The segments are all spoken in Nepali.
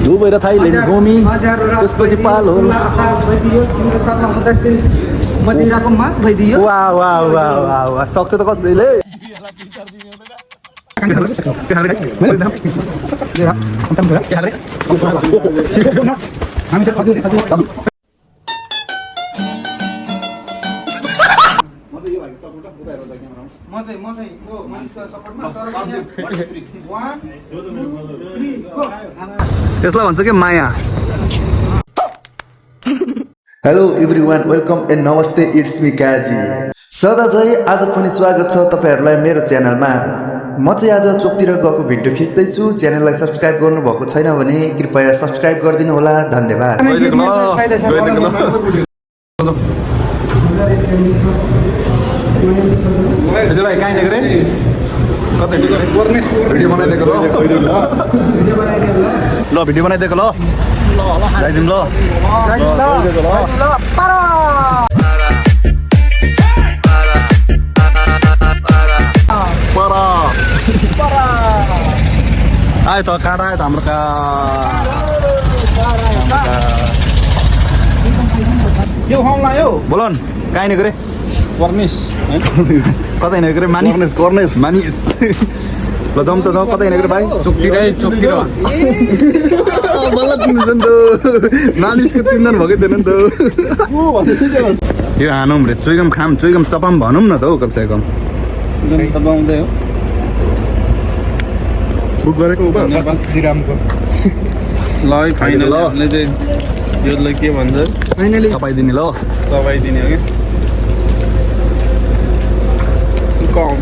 दुबई र थाइल्यान्ड घुमी त्यसपछि पालो मदिराको माग भइदियो वाह वाह वाह वाह वाह सक्छ त कसैले त्यसलाई भन्छ के माया हेलो एभ्रिवान वेलकम एन्ड नमस्ते इट्स मी काजी सदा चाहिँ आज पनि स्वागत छ तपाईहरुलाई मेरो च्यानलमा म चाहिँ आज चोकतिर गएको भिडियो खिच्दैछु च्यानललाई सब्स्क्राइब गर्नुभएको छैन भने कृपया सब्स्क्राइब गरिदिनु होला धन्यवाद भाइ कहाँ हिँडेको रे कतै भिडियो बनाइदिएको ल भिडियो बनाइदिएको ल जाइदिउँ ल आयो त काँडा आयो त हाम्रो बोल न कहाँ हिँडेको रे वर्निस कतै हिँडेको रे मानिस मानिस ल जाउँ त जाउँ कतै हिँडेको रे भाइ चोकतिर बल्ल चिन्छ नि त मानिसको चिन्दैन भएकै थिएन नि त यो हानौँ रे चुइगम खाम चुइगम चपाम भनौँ न त हौ कमसेकम दबाउँदै हो बुक गरेको श्रीरामको ल फाइनल चाहिँ योलाई के भन्छ फाइनली तपाईदिने ल दबाइदिने हो कि कम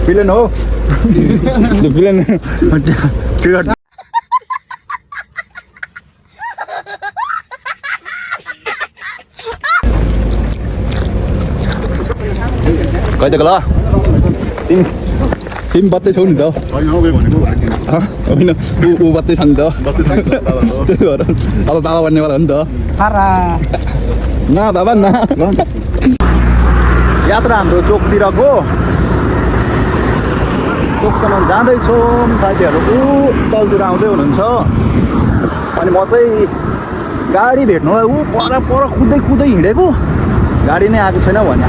विलेन हो विलेन गइदिएको ल तिमी बत्तै छौ नि त होइन ऊ बत्तै छ नि त त्यही भएर अब बाबा बन्नेवाला हो नि त न बाबा न यात्रा हाम्रो चोकतिरको चोकसम्म जाँदैछौँ साथीहरू ऊ तलतिर आउँदै हुनुहुन्छ अनि म चाहिँ गाडी भेट्नुलाई ऊ पर पर कुद्दै कुद्दै हिँडेको गाडी नै आएको छैन भने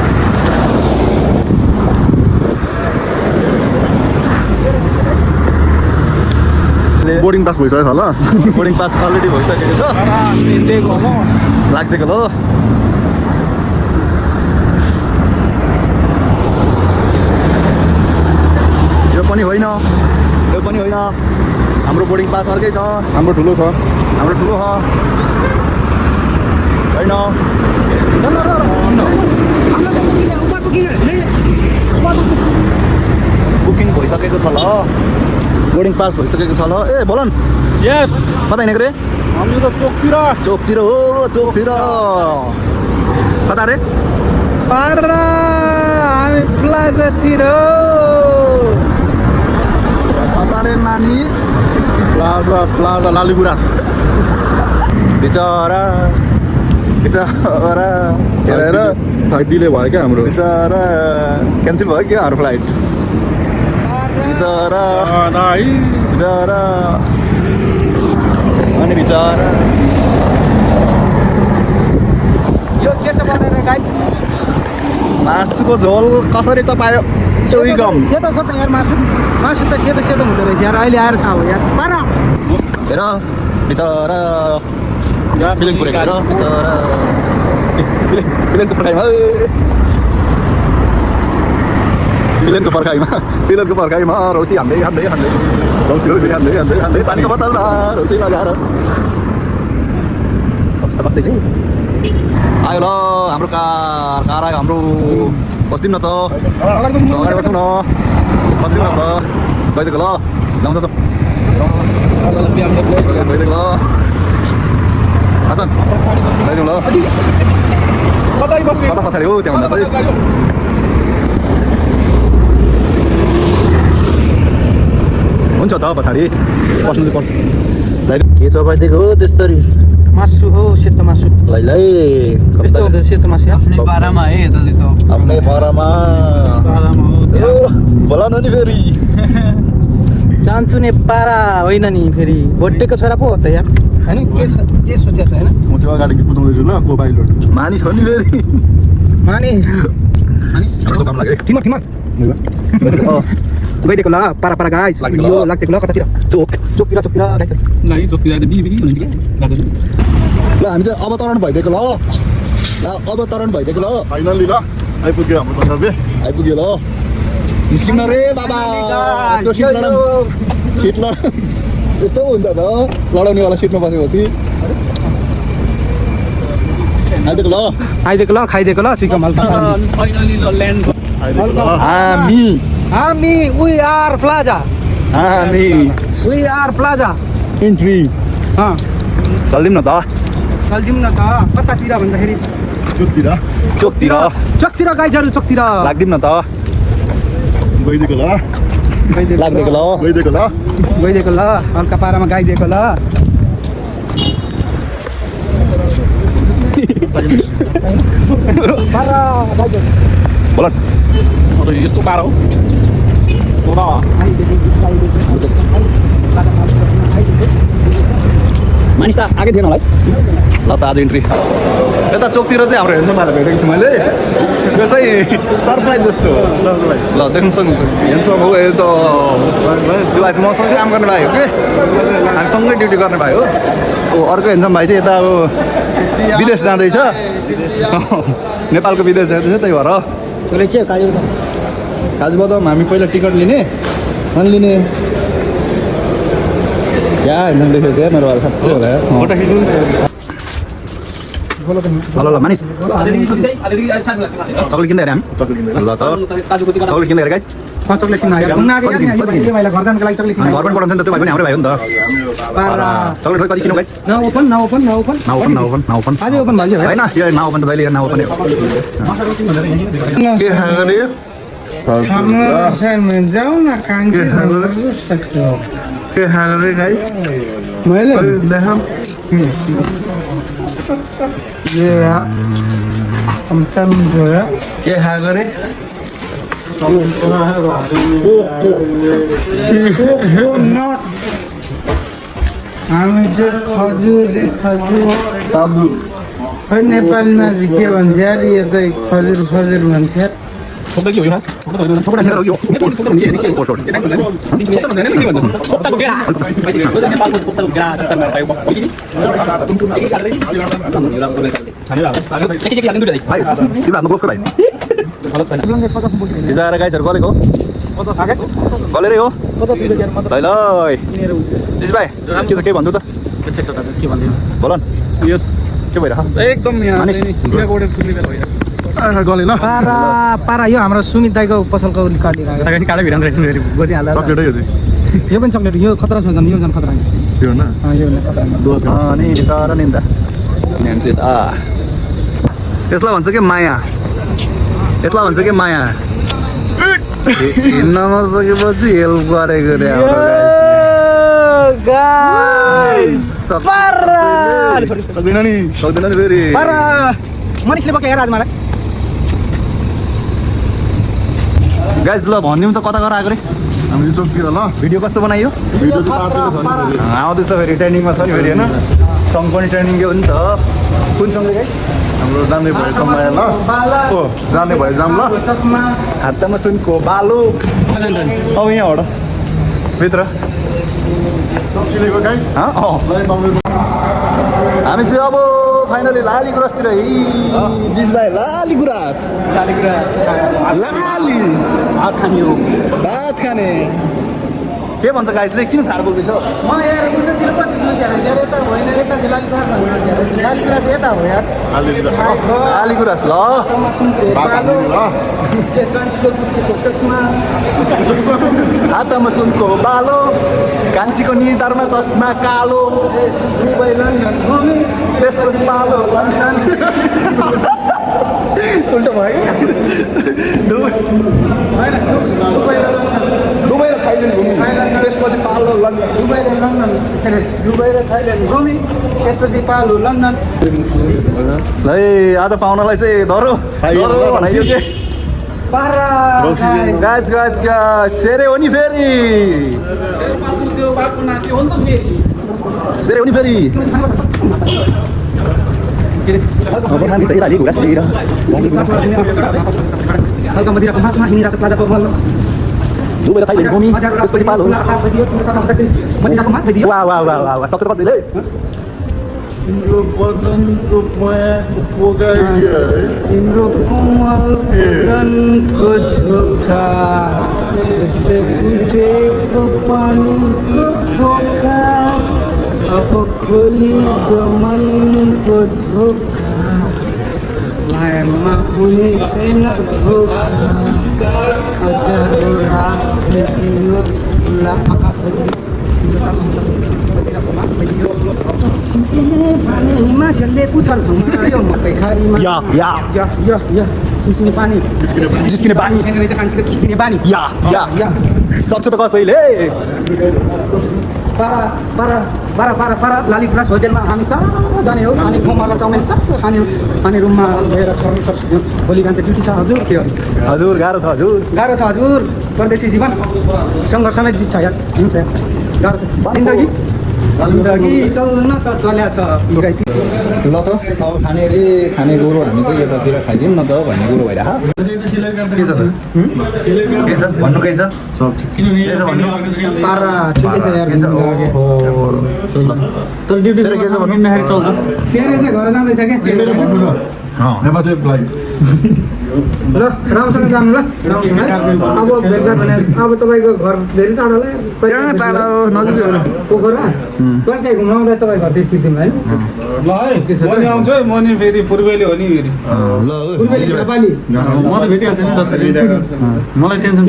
बोर्डिङ पास भइसकेको छ ल बोर्डिङ पास अलरेडी भइसकेको छ लाग्दिएको ल यो पनि होइन हाम्रो बोर्डिङ पास अर्कै छ हाम्रो ठुलो छ होइन बुकिङ भइसकेको छ ल बोर्डिङ पास भइसकेको छ ल ए बोल न यस कता हिँडेको रे हामी त चोकतिर हो चोकतिर कता रे हामी प्लाजातिर कता रे मानिस प्लाजा लालीगुराँस बिचरा हेरेर फ्लाइट डिले भयो क्या हाम्रो बिचरा क्यान्सल भयो क्या हाम्रो फ्लाइट बिचरा अनि बिचरा यो के छ भनेर गाइस मासुको झोल कसरी त पायो चुइगम सेतो छ त यार मासु त सेतो हुँदो रहेछ यार अहिले आएर खाऊ यार पार हेर बिचरा फिल्म पुरेको हेर बिचरा फिल्मको पर्खाइमा रौसी हान्दै पानीको बोतल रौसी लगाएर सक्छ कसैले आयो ल हाम्रो कार आयो हाम्रो बस्दिउँ न त अगाडि बसौँ न बस्दिउँ न त गइदिएको ल ल्याउँछ त गइदिएको ल हासन गइदिउँ ल कता पछाडि हो त्यहाँभन्दा चाहिँ हुन्छ त पछाडि बस्नु चाहिँ पर्छ के चपाइदिएको हो त्यस्तरी मासु हो सेतो मासु लैलै यस्तो हुँदो सेतो मासु आफ्नै पारामा है यता चाहिँ त आफ्नै पारामा पारामा हो बोला न नि फेरि चान्चुने पारा होइन नि फेरि भोटेको छोरा पो हो त यार होइन के सोचेको छ होइन म त्यो अगाडि कुदाउँदैछु ल को पाइलट मानिस हो नि फेरि मानिस काम लाग्यो ठिमक गइदिएको ल पारा पारा गाइस यो लाग्दिएको ल कतातिर चोकतिर गाइस ल हामी चाहिँ अवतरण भइदिएको ल अवतरण भइदिएको ल फाइनल्ली ल आइपुग्यो हाम्रो गन्तव्य आइपुग्यो ल निस्किनु रे बाबा त्यो सिट यस्तो हुन्छ त लडाउनेवाला सिटमा बसेपछि आइदिएको ल खाइदिएको ल चिकन हल्का हामी वी आर प्लाजा इन्ट्री चल्दिउँ न त कतातिर भन्दाखेरि चोकतिर गाइजहरू चोकतिर लाग्दिउँ न त गइदिएको ल लाग्दिएको ल गइदिएको ल हल्का पारामा गाइदिएको ल बोल यस्तो पारा हो मानिस त आएकै थिएन होला है ल त आज इन्ट्री यता चोकतिर चाहिँ हाम्रो हेन्समलाई भेटेको छु मैले त्यो चाहिँ सरप्राइज जस्तो हो सरप्राइज ल देख्न सक्नुहुन्छ हेन्सम हो त्यो भाइ चाहिँ मसँगै काम गर्ने भाइ हो कि हामी सँगै ड्युटी गर्ने भाइ हो अर्को हेन्सम भाइ चाहिँ यता अब विदेश जाँदैछ नेपालको विदेश जाँदैछ त्यही भएर काजु बदाम हामी पहिला टिकट लिने अनि लिने क्या हेर्नु देखेको थिएँ मेरो साँच्चै होला ल ल मानिस चक्लेट किन्दै हामी ल त चक्लेट किन्दै गाइस चक्लेट किन्न घर पनि पठाउँछ नि त त्यो भाइ पनि हाम्रो भाइ हो नि त चक्लेट कति किन्नु गाइस नओपन आज ओपन भयो होइन यो नओपन त जहिले नओपन के खाएको रे जाऊ न के खाएको रे गाइस मैले देखाम के खाएको रे हामी चाहिँ खजुर खै नेपालीमा चाहिँ के भन्छ यार यो त खजुर भन्छ हिजोआएर गाइजहरू गलेको गलेरै हो ल जिस भाइ के छ के भन्छु त बोल के भइरहेको एकदम गले ल पारा यो हाम्रो सुमित दाईको पसलको चक्लेटै यो चाहिँ यो पनि चक्लेट यो खतरा छ यो झन् खतरा यो न यो खतरा अनि बिचरा निन्दा यसलाई भन्छ कि माया यसलाई भन्छ कि माया हिँड्न नसकेपछि हेल्प गरेको रे सक्दैन नि फेरि मनिसले पक्का हेर आज मलाई गाइज ल भनिदिउँ त कता गएर आएको रे हामी चोकतिर ल भिडियो कस्तो बनाइयो भिडियो चाहिँ आजको छ नि आउँदैछ फेरि ट्रेनिङमा छ नि फेरि होइन सङ पनि ट्रेनिङ हो नि त कुन सङ गाइज हाम्रो जान्दै भयो समाया ल ओ जान्दै भयो जाम ल हातमा सुनको बालो अब यहाँबाट भित्र चिलेको गाइस हामी चाहिँ अब फाइनली लाली गुराँसतिर जिस भाइ लाली गुराँस लाली भात खाने के भन्छ गाइजले किन छाड बोल्दैछ म यार उल्टातिर पनि घुसेर यार यता होइन यता लालीगुराँस यता हो यार लाली गुराँस ल कान्छीको कुच्चीको चस्मा हातमा सुनको बालो कान्छीको निधारमा चस्मा कालो दुबई लन्डन घुमे त्यसपछि बालो लन्डन उल्टो भयो होइन दुबई र लन्डन दुबई र थाइल्यान्ड घुम्यो त्यसपछि पालो लन्डन दुबई र लन्डन दुबई र थाइल्यान्ड घुमे त्यसपछि पालो लन्डन ल आज पाहुनालाई चाहिँ धरो धरो भनाइयो के पारा गाइज सेरे हो नि फेरि त्यो बाटो नाति हो नि त फेरि सेरे हो नि फेरि अब नानी चाहिँ राली घुरासतिर हल्का मदिराको माथमा हिँडिरहेको प्लाजाको मल दुबई र थाइल्यान्ड घुमी त्यसपछि पालो मदिराको माथ दियो वाह वाह वाह वाह सक्छ त कतिले तिम्रो बदनको मायाको पोगाइयो है तिम्रो कोमल गनको झोका जस्तै फुटेको पानीको फोका अब खोलिदो मनको झोका मायामा हुने छैन धोका अगाडो राखिदियोस् खुला सिमसिमे पानी हिमालले पुछर यो मकै खारीमा या सिमसिमे पानी जिस्किने बानी रहेछ कान्छीको किस्तिने बानी या सक्छ त कसैले पारा पारा पारा पारा पारा लालीगुराँस होटेलमा हामी सारा जाने हो अनि मोमोला चाउमिन सारा खाने हो अनि रुममा गएर खानु सक्छौँ भोलि बिहान त ड्युटी छ हजुर के हजुर गाह्रो छ हजुर परदेशी जीवन सङ्घर्षमै जित्छ यार हुन्छ यार गाह्रो छ जिन्दगी चल्न त चल्या छ ल त अब खाने कुरो हामी चाहिँ यतातिर खाइदिउँ न त भन्ने कुरो भइरहेको के छ त के छ भन्नु केही छ सब ठिक के छ भन्नु पारा ठिकै छ यार के छ तर ड्युटी के छ भन्नु चल्छ सेरे चाहिँ घर जाँदैछ के भन्नु न नेपाल चाहिँ ब्लाइन्ड ल राम्रोसँग जानु ल अब भेटघाट भने अब तपाईँको घर धेरै टाढा होला कहाँ टाढा हो नजिकै हो पोखरा कहाँ कहीँ घुम्न आउँदा तपाईँ घरतिर सिक्दिउँ होइन ल है म नि आउँछु है म नि फेरि पूर्वेली हो नि फेरि ल पूर्वेली नेपाली म त भेटिहाल्छु नि जसरी मलाई टेन्सन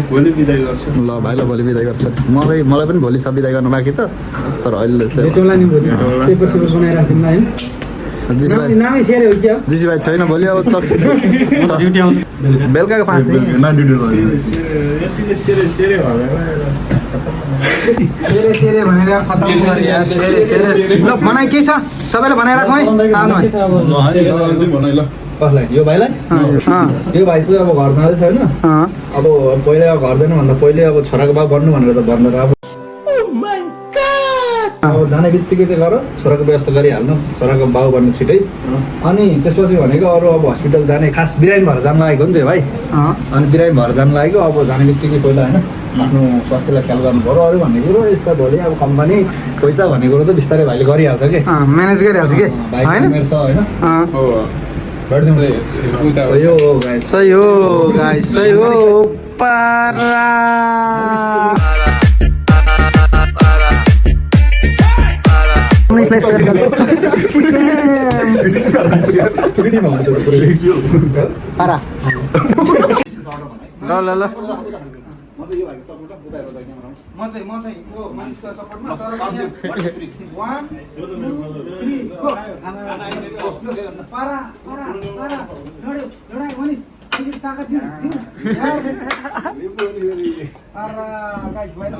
भोलि बिदाई गर्छु ल भाइ ल भोलि बिदाई गर्छ मलाई पनि भोलि सब बिदाई गर्नु बाँकी त तर अहिले चाहिँ भेटौँला नि भोलि पेपर सेपर बनाइराख्छौँ होइन नामै सेरे हो क्या जिसी भाइ छैन भोलि अब ड्युटी आउँछु बेलुकाको 5 दिन सेरे भनेर खतम गरे यार सेरे ल भनाइ के छ सबैले बनाइराख है कसलाई यो भाइलाई यो भाइ चाहिँ अब घर जाँदैछ होइन अब पहिला घर जानु भन्दा पहिले अब छोराको बाबु बन्नु भनेर त भन्दा अब जाने बित्तिकै चाहिँ गर छोराको व्यवस्था गरिहाल्नु छोराको बाउ बन्नु छिटै अनि त्यसपछि भनेको अरू अब हस्पिटल जाने खास बिरामी भएर जानु लागेको नि त भाइ अनि बिरामी भएर जानु लागेको अब जाने बित्तिकै पहिला होइन आफ्नो स्वास्थ्यलाई ख्याल गर्नु पऱ्यो अरू भन्ने कुरो यस्तो भोलि अब कम्पनी पैसा भन्ने कुरो त बिस्तारै भाइले गरिहाल्छ कि म्यानेज गरिहाल्छ कि भाइको उमेर छ होइन सही हो गाइस सही हो पारा स्लाइस गरेर पारा ल म चाहिँ ओ मानिसको सपोर्टमा तर 1 2 3 गो पारा लडाई मानिस अलिकति ताकत दिउ पारा गाइस भाइ ल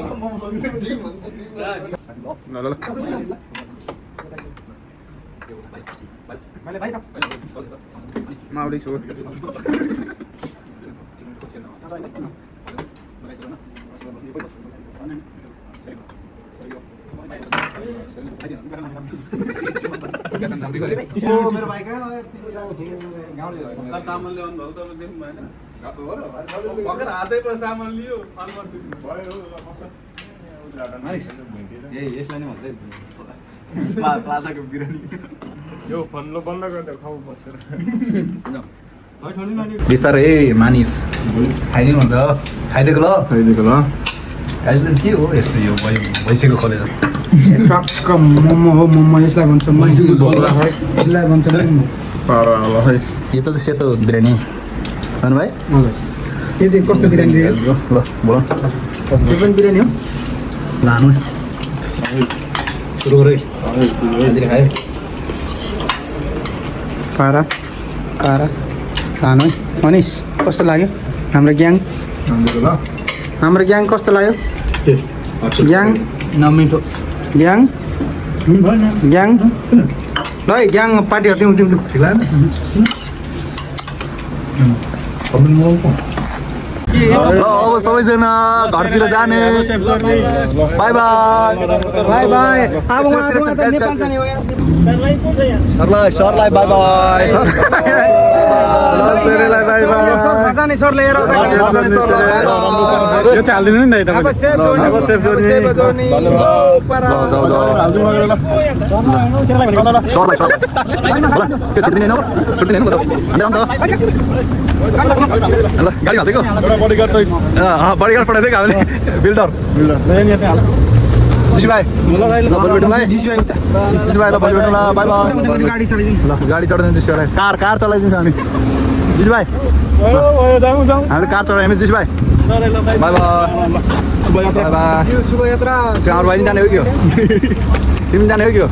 भाइ माउडी छु मेरो भाइ कहाँ सामान ल्याउनु भएको तपाईँ देख्नु भएन भर्खर हातै पर सामान लियो यसलाई नै भन्छ प्लाजाको बिरामी यो फोन लो बन्द गर्दा खाऊ बसेर बिस्तारै मानिस खाइदिनु भन्छ खाइदिएको ल खाइदिनु के हो यस्तो यो भइसक्यो खोले जस्तो टक्क मोमो हो मोमो यसलाई भन्छ यसलाई भन्छ यो त सेतो बिरयानी होइन भाइ यो चाहिँ कस्तो बिरयानी ल बोल यो पनि बिरयानी हो लानु सुरु गरे खाए पारा खानु है मनिष कस्तो लाग्यो हाम्रो ग्याङ कस्तो लाग्यो ग्याङ नमिठो ग्याङ ल है ग्याङ पार्टी हट्यौँ ठिक लाग्यो ल अब सबैजना घरतिर जाने बाई बाई बाई बाई अब उहाँ त नेपाल जाने हो यार सरलाई बाई बाई सरलाई बाई बाई जाने सरले हेर यो चाहिँ हालिदिनु नि त अब सेफ जोर्नी सरलाई के छुट्टी दिने छुट्टी दिने ल गाडी हालेको बडीगार्ड सहित बडीगार्ड पठाइदिएको हामीले बिल्डर जिसी भाइ ल भोलि भेटौँ है जिसी भाइ ल भोलि भेटौँ ल बाई बाई गाडी चढाइदिनु ल गाडी चढाइदिनु जिसी भाइलाई कार चलाइदिन्छ हामी जिसी भाइ हामीले कार चढायौँ जिसी भाइ बाई बाई बाई बाई शुभ यात्रा हाम्रो भाइ जाने हो कि हो तिमी जाने हो कि हो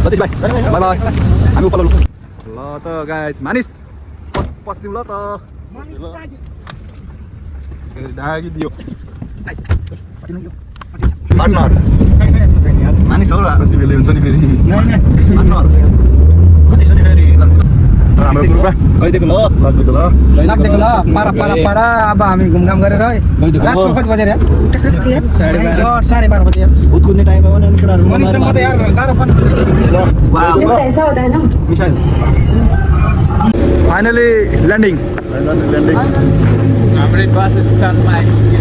सतीश भाइ बाई बाई हामी उकालो ल त गाइस मानिस पस्दिउँ ल त ढाकिदियो पार्टनर मानिस हो र तिमीले हुन्छ नि फेरि पार्टनर मानिस हो नि फेरि हाम्रो ग्रुपमा गइदिएको ल लाग्दिएको ल लाग्दैको ल पारा अब हामी घुमघाम गरेर रातको कति बजेर 12:30 बजे कुद्ने टाइममा पनि केटाहरू मनिसम्म त यार गाह्रो पनि ऐसा होता है ना मिसाइल फाइनली ल्यान्डिङ हाम्रो वासस्थानमा आइपुग्यो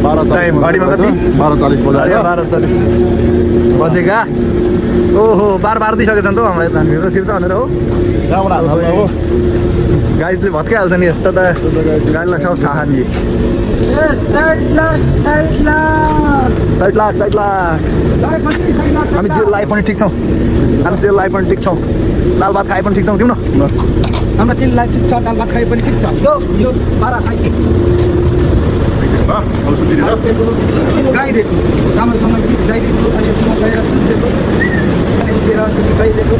12:40 टाइम घडीमा कति 12:40 बजायो 12:40 बजेका ओहो 12 दिइसकेछ नि त हाम्रो यता भित्र छिर्छ भनेर हो राम्रो हाल्नु हो गाईले भत्काइहाल्छ नि यस्तो त गाईलाई सब थाहा नि साइड लाख हामी जेल लाइ पनि ठिक छौँ दाल भात खाए पनि ठिक छौँ तिम्रो हाम्रो चिल्ला ठिक छ दाल भात खाए पनि ठिक छ यो पारा खाइ अब सुतिदिनु गाइदिएको राम्रोसँग गीत गाइदिएको अनि गएर सुनिदिएको अनि उठेर गीत गाइदिएको